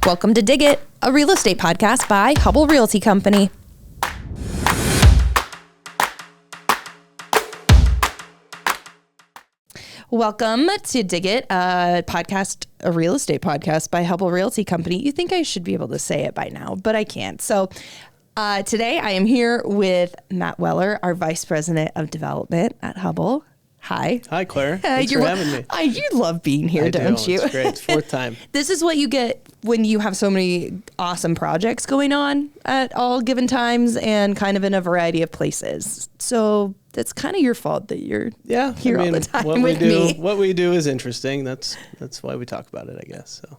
Welcome to Dig It, a real estate podcast by Hubble Realty Company. Welcome to Dig It, a real estate podcast by Hubble Realty Company. You think I should be able to say it by now, but I can't. So today I am here with Matt Weller, our Vice President of Development at Hubble. Hi. Hi, Claire. Thanks for having me. You love being here, don't you? It's great. It's fourth time. This is what you get when you have so many awesome projects going on at all given times and kind of in a variety of places. So that's kind of your fault that you're here all the time with me. What we do is interesting. That's why we talk about it, I guess. So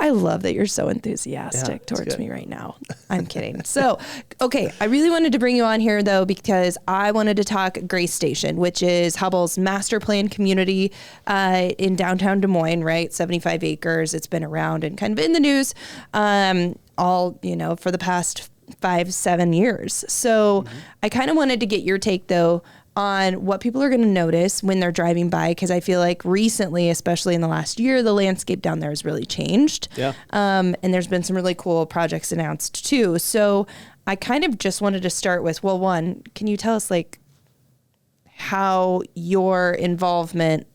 I love that you're so enthusiastic towards me right now. I'm kidding. So, okay, I really wanted to bring you on here, though, because I wanted to talk Grace Station, which is Hubble's master plan community in downtown Des Moines, right? 75 acres. It's been around and kind of in the news for the past 5-7 years. So I kind of wanted to get your take, though, on what people are going to notice when they're driving by, because I feel like recently, especially in the last year, the landscape down there has really changed. Yeah. And there's been some really cool projects announced too. So I kind of just wanted to start with, well, one, can you tell us how your involvement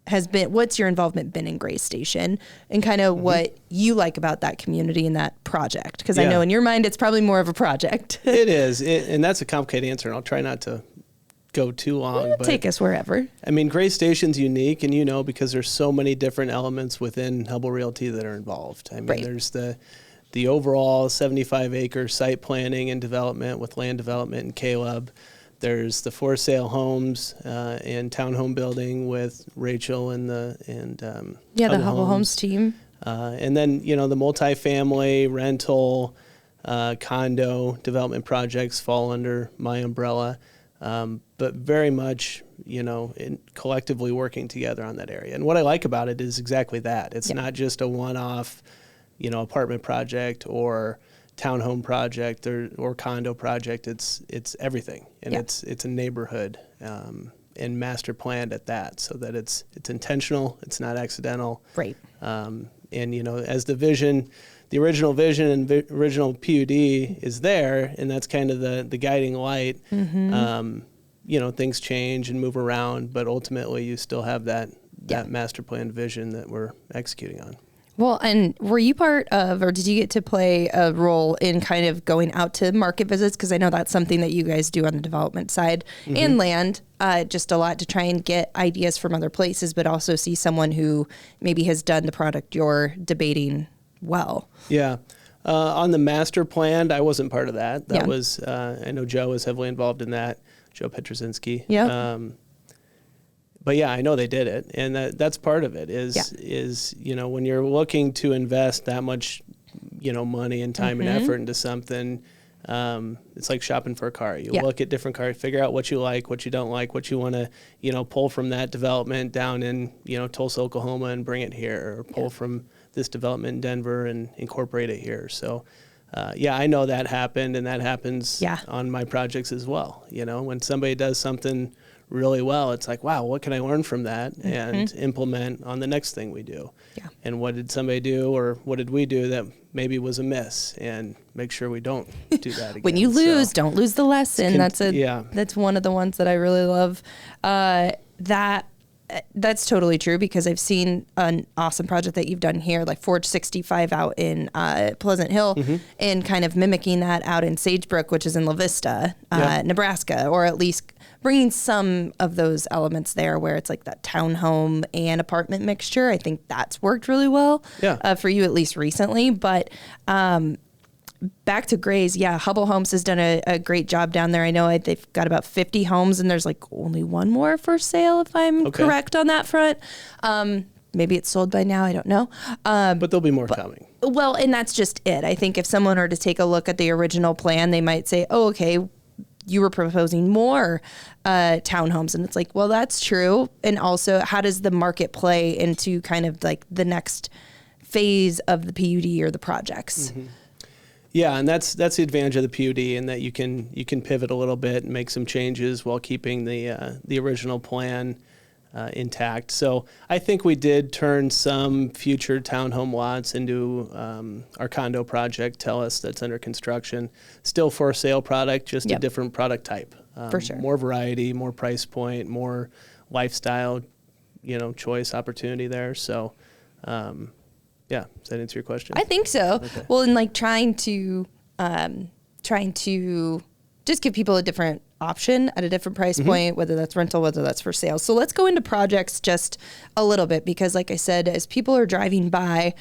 has been, what's your involvement been in Grace Station and kind of what you like about that community and that project? Because I know in your mind, it's probably more of a project. It is. And that's a complicated answer, and I'll try not to go too long. But take us wherever. I mean, Grace Station's unique, and because there's so many different elements within Hubble Realty that are involved. I mean, there's the overall 75-acre site planning and development with land development and Caleb. There's the for sale homes and townhome building with Rachel and the Hubble Homes team. And then the multifamily rental condo development projects fall under my umbrella. But very much, collectively working together on that area. And what I like about it is exactly that. It's not just a one-off, apartment project or townhome project or condo project. It's everything, and it's a neighborhood and master planned at that, so that it's intentional. It's not accidental. Right. And as the original vision and original PUD is there, and that's kind of the guiding light. Things change and move around, but ultimately you still have that master plan vision that we're executing on. Well, and were you part of, or did you get to play a role in kind of going out to market visits? Because I know that's something that you guys do on the development side and land, just a lot to try and get ideas from other places, but also see someone who maybe has done the product you're debating well. Yeah. On the master plan, I wasn't part of that. That was, I know Joe was heavily involved in that, Joe Petrosinski. Yeah. But I know they did it, and that's part of it is when you're looking to invest that much, money and time and effort into something, it's like shopping for a car. You look at different cars, figure out what you like, what you don't like, what you want to, pull from that development down in, Tulsa, Oklahoma and bring it here, or pull from this development in Denver and incorporate it here. So, I know that happened, and that happens on my projects as well. When somebody does something really well, it's like, wow, what can I learn from that and implement on the next thing we do? Yeah. And what did somebody do, or what did we do that maybe was a miss, and make sure we don't do that again. When you lose, don't lose the lesson. That's one of the ones that I really love. That's totally true, because I've seen an awesome project that you've done here, like Forge 65 out in Pleasant Hill, and kind of mimicking that out in Sagebrook, which is in La Vista, Nebraska, or at least bringing some of those elements there where it's like that townhome and apartment mixture. I think that's worked really well for you, at least recently. But back to Grace, Hubble Homes has done a great job down there. I know they've got about 50 homes, and there's like only one more for sale, if I'm correct on that front. Maybe it's sold by now, I don't know. But there'll be more coming. Well, and that's just it. I think if someone were to take a look at the original plan, they might say, oh, okay, you were proposing more townhomes. And it's like, well, that's true. And also, how does the market play into kind of like the next phase of the PUD or the projects? Yeah, and that's the advantage of the PUD, in that you can pivot a little bit and make some changes while keeping the original plan intact. So I think we did turn some future townhome lots into our condo project, Tellus, that's under construction. Still for sale product, just a different product type. For sure. More variety, more price point, more lifestyle, choice opportunity there. So, does that answer your question? I think so. Okay. Well, and like trying to just give people a different option at a different price point, whether that's rental, whether that's for sale. So let's go into projects just a little bit, because like I said, as people are driving by,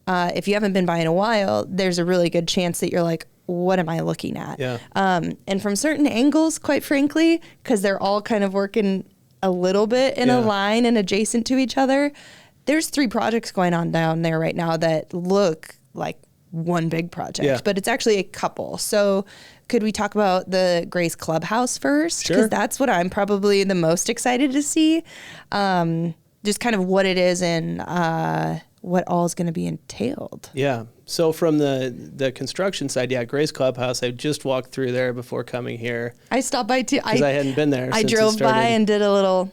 if you haven't been by in a while, there's a really good chance that you're like, what am I looking at? Yeah. And from certain angles, quite frankly, because they're all kind of working a little bit in a line and adjacent to each other, there's 3 projects going on down there right now that look like one big project, but it's actually a couple. So could we talk about the Grace Clubhouse first? Sure. Because that's what I'm probably the most excited to see. Just kind of what it is and what all is going to be entailed. Yeah. So from the construction side, Grace Clubhouse, I just walked through there before coming here. I stopped by too. Because I hadn't been there. I drove by and did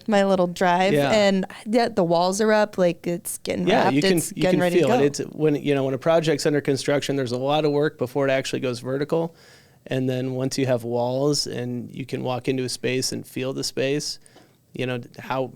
my little drive, and the walls are up, like it's getting wrapped. It's getting ready to go. It's when a project's under construction, there's a lot of work before it actually goes vertical, and then once you have walls and you can walk into a space and feel the space, how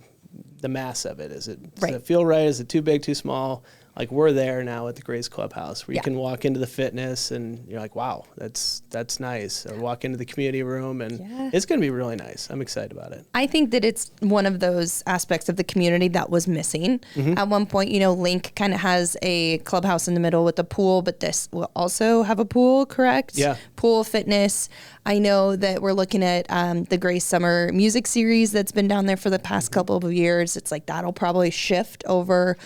the mass of it is. Does it feel right? Is it too big, too small? Like we're there now at the Grace Clubhouse where you can walk into the fitness and you're like, wow, that's nice. Or walk into the community room and it's going to be really nice. I'm excited about it. I think that it's one of those aspects of the community that was missing. At one point, Link kind of has a clubhouse in the middle with a pool, but this will also have a pool, correct? Yeah. Pool, fitness. I know that we're looking at the Grace Summer Music Series that's been down there for the past couple of years. It's like that'll probably shift over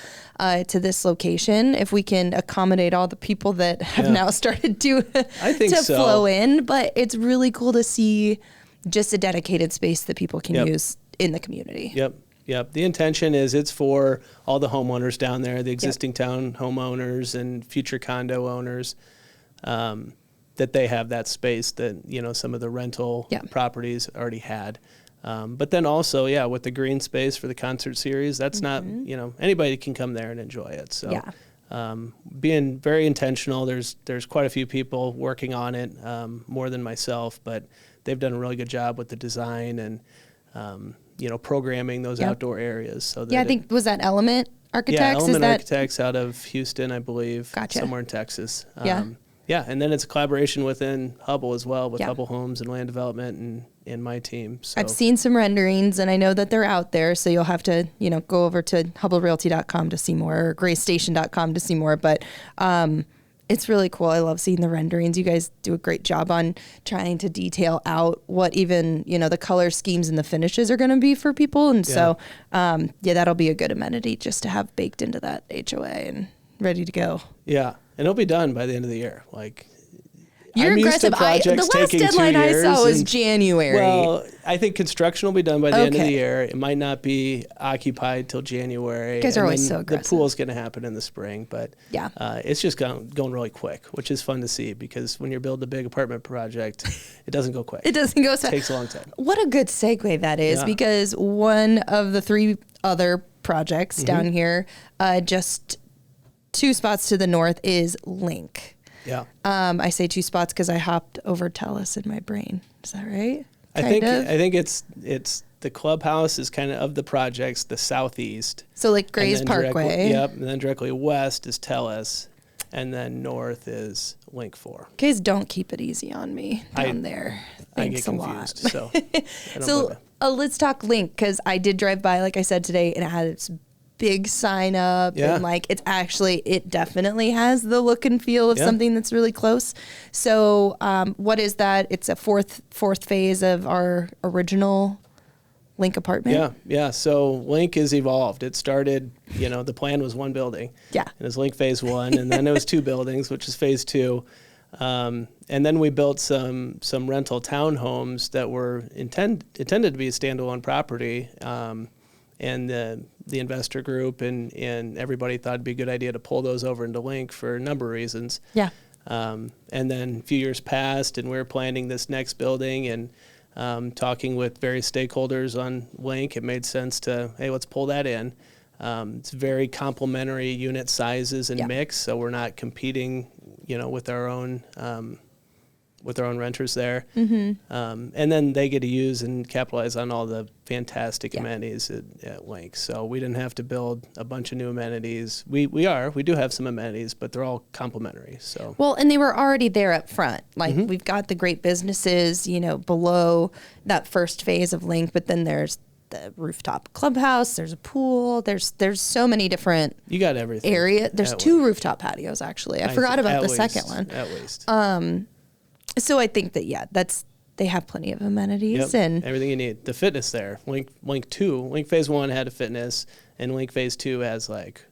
to this location if we can accommodate all the people that have now started to flow in. But it's really cool to see just a dedicated space that people can use in the community. Yep. The intention is it's for all the homeowners down there, the existing town homeowners and future condo owners, that they have that space that, some of the rental properties already had. But then also, with the green space for the concert series, that's not, anybody can come there and enjoy it. So being very intentional, there's quite a few people working on it, more than myself, but they've done a really good job with the design and, programming those outdoor areas. So that I think, was that Element Architects? Yeah, Element Architects out of Houston, I believe. Gotcha. Somewhere in Texas. And then it's a collaboration within Hubble as well, with Hubble Homes and Land Development and my team. So I've seen some renderings, and I know that they're out there, so you'll have to, go over to hubblerealty.com to see more, or gracestation.com to see more, but it's really cool. I love seeing the renderings. You guys do a great job on trying to detail out what even, the color schemes and the finishes are going to be for people, and so, that'll be a good amenity just to have baked into that HOA and ready to go. Yeah. And it'll be done by the end of the year. Like, you're aggressive. The last deadline I saw was January. Well, I think construction will be done by the end of the year. It might not be occupied till January. You guys are always so aggressive. The pool's going to happen in the spring, but it's just going really quick, which is fun to see, because when you're building a big apartment project, it doesn't go quick. It doesn't go. It takes a long time. What a good segue that is, because one of the 3 other projects down here, just 2 spots to the north, is Link. Yeah. I say 2 spots because I hopped over Tellus in my brain. Is that right? I think it's the clubhouse is kind of the projects, the southeast. So like Grays Parkway. And then directly west is Tellus, and then north is Link 4. Guys, don't keep it easy on me down there. Thanks I get a confused, lot. So let's talk Link, because I did drive by, like I said today, and it had its big sign up, and like it definitely has the look and feel of something that's really close. So what is that? It's a fourth phase of our original Link apartment. So Link has evolved. It started, the plan was 1 building, and it was Link phase 1, and then it was 2 buildings, which is phase 2. And then we built some rental townhomes that were intended to be a standalone property, and the investor group and everybody thought it'd be a good idea to pull those over into Link for a number of reasons. And then a few years passed, and we were planning this next building, and talking with various stakeholders on Link, it made sense to, hey, let's pull that in. It's very complementary unit sizes and mix, so we're not competing, with our own renters there. And then they get to use and capitalize on all the fantastic amenities at Link. So we didn't have to build a bunch of new amenities. We do have some amenities, but they're all complementary. So well, and they were already there up front. Like we've got the great businesses, below that first phase of Link, but then there's the rooftop clubhouse, there's a pool, there's so many different, you got everything area. There's 2 rooftop patios actually. I forgot about the second one. At least. So I think that they have plenty of amenities and everything you need. The fitness there. Link phase 1 had a fitness, and Link phase 2 has like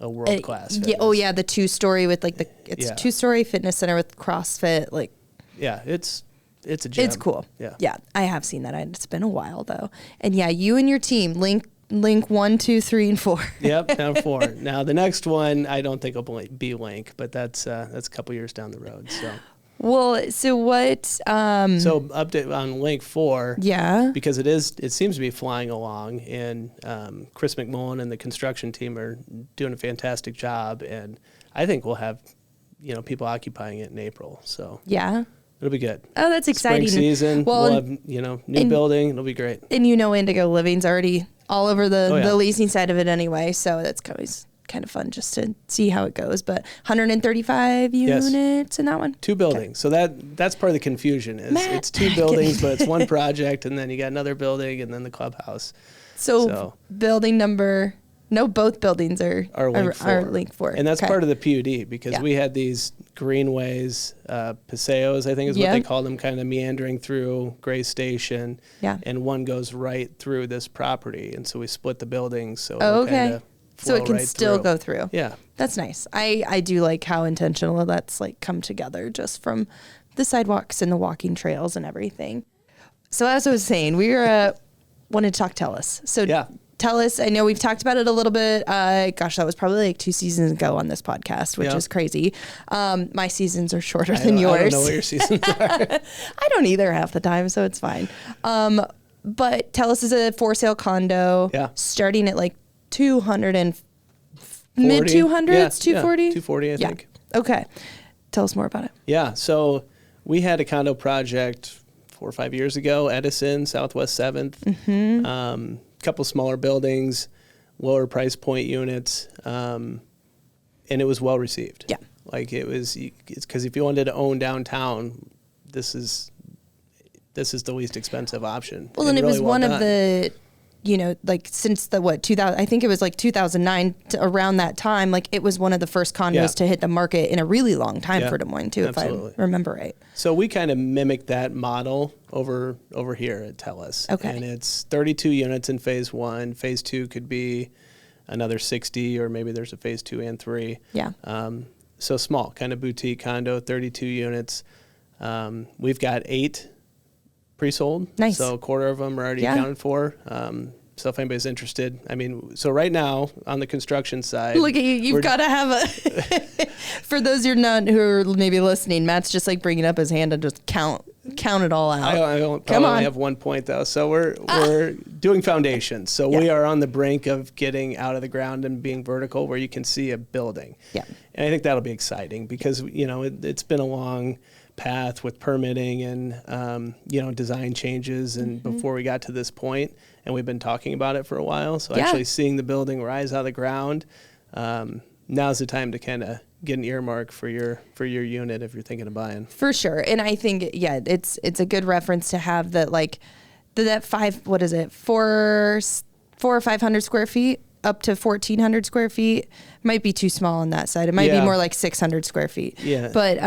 a world class fitness. Yeah, the 2-story with like it's a 2-story fitness center with CrossFit, like it's a gym. It's cool. Yeah, I have seen that. It's been a while though. And you and your team, Link 1, 2, 3, and 4. Yep, down 4. Now the next one, I don't think will be Link, but that's a couple years down the road. So. Well, so what? So update on Link 4. Yeah. Because it seems to be flying along, and Chris McMullen and the construction team are doing a fantastic job, and I think we'll have, people occupying it in April. So. Yeah. It'll be good. Oh, that's exciting. Spring season. Well, we'll have, new building. It'll be great. And Indigo Living's already all over the leasing side of it anyway, so that's always kind of fun just to see how it goes. But 135 units in that one. 2 buildings. So that's part of the confusion is it's 2 buildings, but it's one project, and then you got another building, and then the clubhouse. So building number. No, both buildings are Link 4. And that's part of the PUD because we had these greenways, paseos, I think is what they call them, kind of meandering through Gray Station. Yeah. And one goes right through this property. And so we split the buildings. So so it can still go through. Yeah. That's nice. I do like how intentional that's like come together just from the sidewalks and the walking trails and everything. So as I was saying, we wanted to talk Tellus. So tell us, I know we've talked about it a little bit. That was probably like 2 seasons ago on this podcast, which is crazy. My seasons are shorter than yours. I don't know what your seasons are. I don't either half the time, so it's fine. But Tellus is a for sale condo starting at like 200 and mid 200s, 240? 240, I think. Okay. Tell us more about it. Yeah. So we had a condo project 4 or 5 years ago, Edison, Southwest 7th. Couple smaller buildings, lower price point units, and it was well received. Yeah, like it's because if you wanted to own downtown, this is the least expensive option. Well, and it was one of the, like since the 2000, I think it was like 2009 around that time, like it was one of the first condos to hit the market in a really long time for Des Moines too, absolutely. If I remember right. So we kind of mimicked that model over here at Tellus. Okay. And it's 32 units in phase 1. Phase 2 could be another 60, or maybe there's a phase 2 and 3. Yeah. So small, kind of boutique condo, 32 units. We've got 8 pre-sold. Nice. So a quarter of them are already accounted for. So if anybody's interested, so right now on the construction side, look at you. You've got to have a. For those who are maybe listening, Matt's just like bringing up his hand and just count it all out. I only have 1 point though. So we're doing foundations. So we are on the brink of getting out of the ground and being vertical, where you can see a building. Yeah. And I think that'll be exciting because it's been a long path with permitting and design changes, and before we got to this point, and we've been talking about it for a while. So actually seeing the building rise out of the ground, now's the time to kind of get an earmark for your unit if you're thinking of buying. For sure. And I think it's a good reference to have that, like that 400 or 500 square feet up to 1,400 square feet might be too small on that side. It might be more like 600 square feet. Yeah. But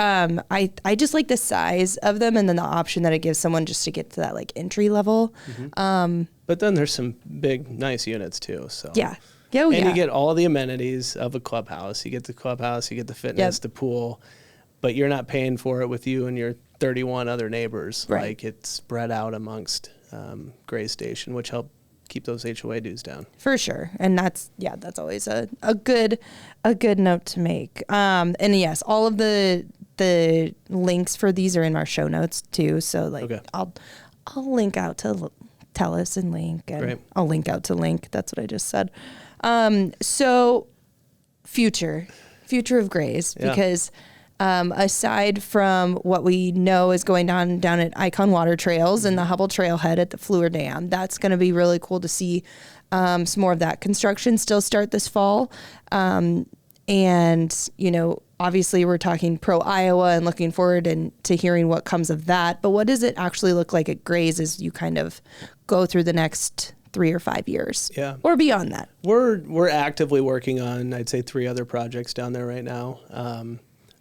I just like the size of them, and then the option that it gives someone just to get to that like entry level. But then there's some big, nice units too. So yeah. And you get all the amenities of a clubhouse. You get the clubhouse, you get the fitness, the pool, but you're not paying for it with you and your 31 other neighbors. Right. Like it's spread out amongst Gray Station, which help keep those HOA dues down. For sure. And that's always a good note to make. And yes, all of the links for these are in our show notes too. So like I'll link out to Tellus and Link, and Great. I'll link out to Link. That's what I just said. So future of Grays, because aside from what we know is going on down at Icon Water Trails and the Hubble Trailhead at the Fleur Dam, that's going to be really cool to see some more of that construction still start this fall. And, you know, obviously we're talking pro Iowa and looking forward to hearing what comes of that. But what does it actually look like at Grays as you kind of go through the next 3 or 5 years? Yeah. Or beyond that? We're actively working on, I'd say, 3 other projects down there right now.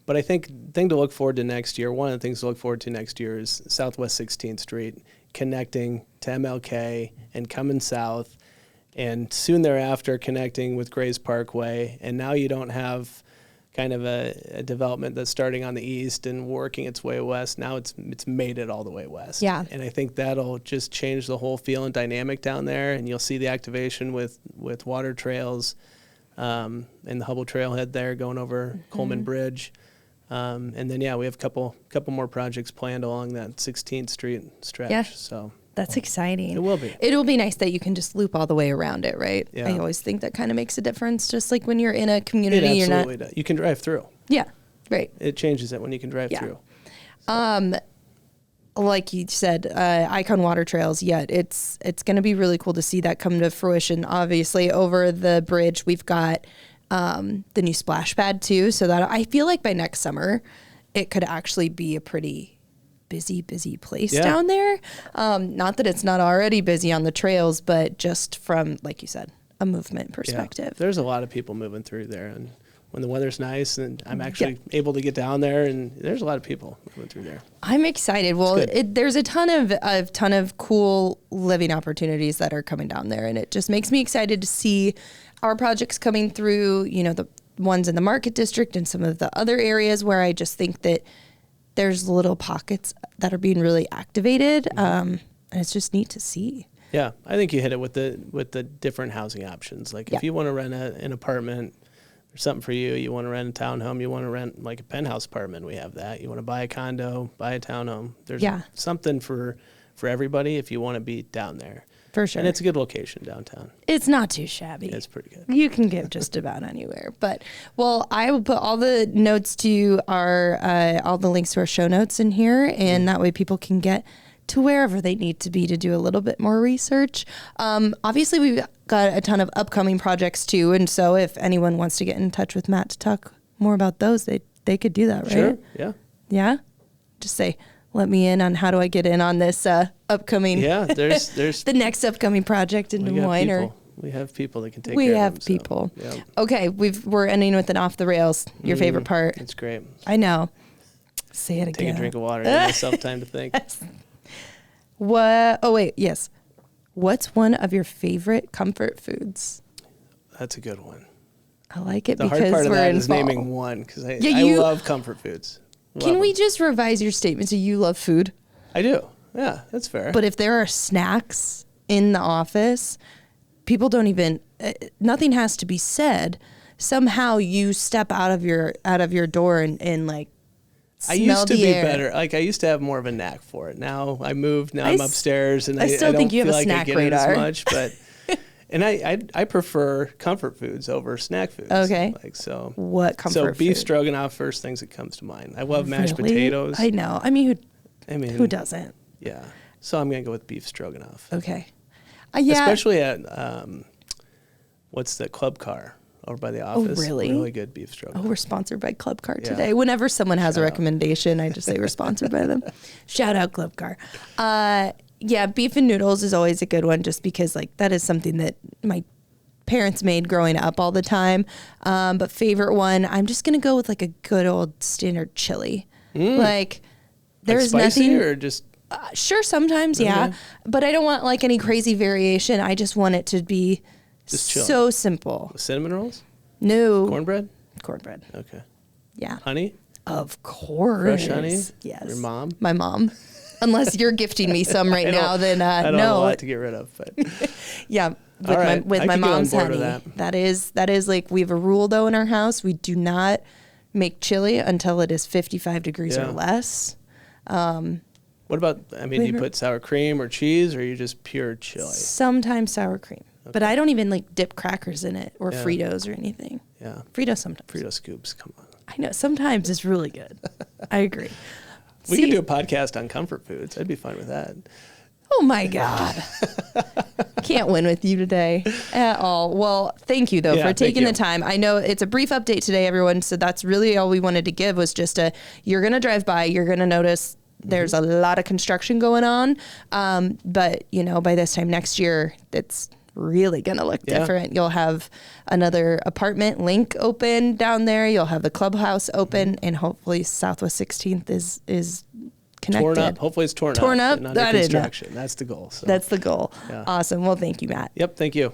But I think the thing to look forward to next year, one of the things to look forward to next year is Southwest 16th Street connecting to MLK and coming south, and soon thereafter connecting with Grays Parkway. And now you don't have kind of a development that's starting on the east and working its way west. Now it's made it all the way west. Yeah. And I think that'll just change the whole feel and dynamic down there. And you'll see the activation with water trails and the Hubble Trailhead there going over Coleman Bridge. And then, we have a couple more projects planned along that 16th Street stretch. Yeah. So that's exciting. it will be. It'll be nice that you can just loop all the way around it, right? Yeah. I always think that kind of makes a difference. Just like when you're in a community, It you're absolutely not. does. You can drive through. Yeah, right. It changes it when you can drive through. Like you said, Icon Water Trails. Yeah, it's going to be really cool to see that come to fruition. Obviously, over the bridge, we've got the new splash pad too. So that I feel like by next summer, it could actually be a pretty busy place down there. Not that it's not already busy on the trails, but just from, like you said, a movement perspective. Yeah. There's a lot of people moving through there, and when the weather's nice and I'm actually able to get down there, and there's a lot of people moving through there. I'm excited. Well, there's a ton of cool living opportunities that are coming down there, and it just makes me excited to see our projects coming through, you know, the ones in the Market District and some of the other areas where I just think that there's little pockets that are being really activated, and it's just neat to see. Yeah, I think you hit it with the different housing options. Like if you want to rent an apartment, there's something for you. You want to rent a townhome. You want to rent like a penthouse apartment. We have that. You want to buy a condo, buy a townhome. There's something for everybody if you want to be down there. For sure. And it's a good location downtown. It's not too shabby. It's pretty good. You can get just about anywhere. But, well, I will put all the notes to all the links to our show notes in here, and that way people can get to wherever they need to be to do a little bit more research. Obviously, we've got a ton of upcoming projects too, and so if anyone wants to get in touch with Matt to talk more about those, they could do that, right? Sure, yeah. Yeah? Just say, let me in on how do I get in on this upcoming... Yeah, there's the next upcoming project in Des Moines. We have people that can take care of them. We have people. So, yeah. Okay, we're ending with an off the rails. Your favorite part. It's great. I know. Say it again. Take a drink of water. Give myself time to think. What? Oh wait, yes. What's one of your favorite comfort foods? That's a good one. I like it the because hard part of we're that in is fall. naming one because I you love comfort foods. Can we just revise your statement so you love food? I do. Yeah, that's fair. But if there are snacks in the office, people don't even. Nothing has to be said. Somehow you step out of your door and like. I used to be air. better. Like I used to have more of a knack for it. Now I moved. Now I'm upstairs, and I still don't think you have feel a like snack I get radar. it as much. But and I prefer comfort foods over snack foods. Okay. Like so. What comfort? So beef food? stroganoff, first things that comes to mind. I love mashed potatoes. I know. I mean, who doesn't? Yeah. So I'm gonna go with beef stroganoff. Okay. Yeah. Especially at what's the Club Car over by the office? Oh, really? Really good beef stroganoff. Oh, we're sponsored by Club Car today. Whenever someone has a recommendation, I just say we're sponsored by them. Shout out Club Car. Yeah, beef and noodles is always a good one just because like that is something that my parents made growing up all the time. But favorite one, I'm just going to go with like a good old standard chili. Like there's like spicy nothing. Or just sure, sometimes, yeah. But I don't want like any crazy variation. I just want it to be just chill. so simple. Cinnamon rolls? No. Cornbread? Cornbread. Okay. Yeah. Honey? Of course. Fresh honey? Yes. Your mom? My mom. Unless you're gifting me some right now, then I don't no. have a lot to get rid of, but yeah. With I my could get on mom's board honey. with That is like we have a rule though in our house. We do not make chili until it is 55 degrees or less. What about, I mean, do you put sour cream or cheese, or are you just pure chili? Sometimes sour cream. Okay. But I don't even like dip crackers in it or Fritos or anything. Yeah. Fritos sometimes. Frito scoops, come on. I know. Sometimes it's really good. I agree. We could do a podcast on comfort foods. I'd be fine with that. Oh my God. Can't win with you today at all. Well, thank you though for taking the time. I know it's a brief update today, everyone. So that's really all we wanted to give was just you're going to drive by, you're going to notice there's a lot of construction going on. But you know, by this time next year, it's really going to look different. You'll have another apartment link open down there. You'll have the Clubhouse open, and hopefully Southwest 16th is connected. Torn up. Hopefully it's torn up. And under construction. That's the goal. So. That's the goal. Yeah. Awesome. Well, thank you, Matt. Yep. Thank you.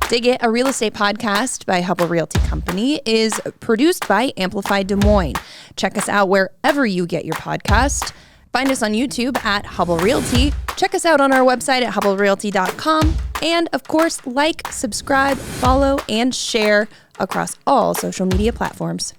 Dig It, a real estate podcast by Hubble Realty Company, is produced by Amplify Des Moines. Check us out wherever you get your podcast. Find us on YouTube at Hubble Realty. Check us out on our website at hubblerealty.com. And of course, like, subscribe, follow, and share across all social media platforms.